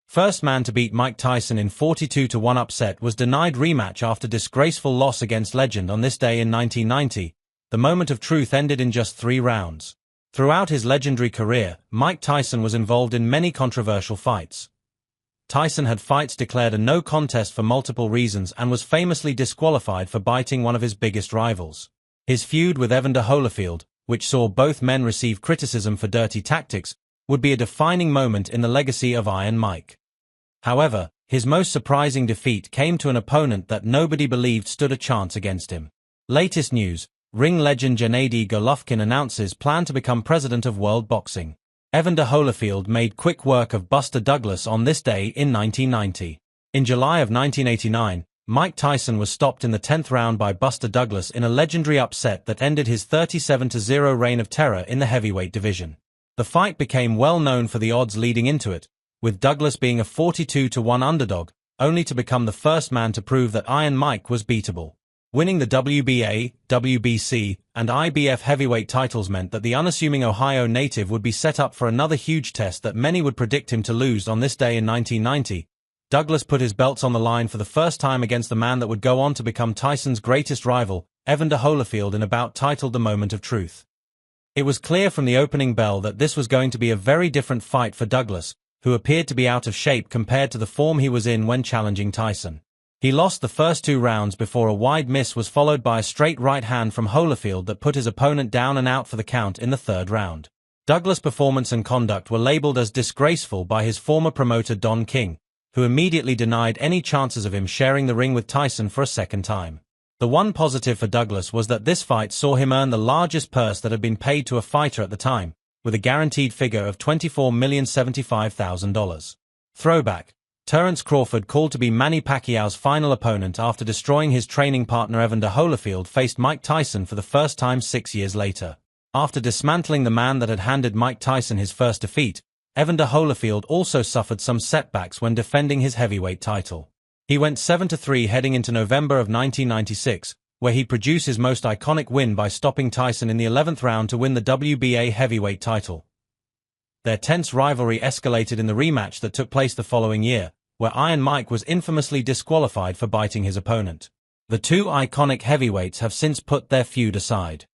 first man to beat Mike Tyson in 42-1 upset, was denied rematch after disgraceful loss against legend on this day in 1990. The moment of truth ended in just 3 rounds. Throughout his legendary career, Mike Tyson was involved in many controversial fights. Tyson had fights declared a no contest for multiple reasons and was famously disqualified for biting one of his biggest rivals. His feud with Evander Holyfield, which saw both men receive criticism for dirty tactics, would be a defining moment in the legacy of Iron Mike. However, his most surprising defeat came to an opponent that nobody believed stood a chance against him. Latest news: ring legend Gennady Golovkin announces plan to become president of world boxing. Evander Holyfield made quick work of Buster Douglas on this day in 1990. In July of 1989, Mike Tyson was stopped in the 10th round by Buster Douglas in a legendary upset that ended his 37-0 reign of terror in the heavyweight division. The fight became well known for the odds leading into it, with Douglas being a 42-1 underdog, only to become the first man to prove that Iron Mike was beatable. Winning the WBA, WBC, and IBF heavyweight titles meant that the unassuming Ohio native would be set up for another huge test that many would predict him to lose on this day in 1990. Douglas put his belts on the line for the first time against the man that would go on to become Tyson's greatest rival, Evander Holyfield, in a bout titled The Moment of Truth. It was clear from the opening bell that this was going to be a very different fight for Douglas, who appeared to be out of shape compared to the form he was in when challenging Tyson. He lost the first 2 rounds before a wide miss was followed by a straight right hand from Holyfield that put his opponent down and out for the count in the 3rd round. Douglas' performance and conduct were labeled as disgraceful by his former promoter Don King, who immediately denied any chances of him sharing the ring with Tyson for a second time. The one positive for Douglas was that this fight saw him earn the largest purse that had been paid to a fighter at the time, with a guaranteed figure of $24,075,000. Throwback: Terence Crawford, called to be Manny Pacquiao's final opponent after destroying his training partner Evander Holyfield, faced Mike Tyson for the first time 6 years later. After dismantling the man that had handed Mike Tyson his first defeat, Evander Holyfield also suffered some setbacks when defending his heavyweight title. He went 7-3 heading into November of 1996, where he produced his most iconic win by stopping Tyson in the 11th round to win the WBA heavyweight title. Their tense rivalry escalated in the rematch that took place the following year, where Iron Mike was infamously disqualified for biting his opponent. The 2 iconic heavyweights have since put their feud aside.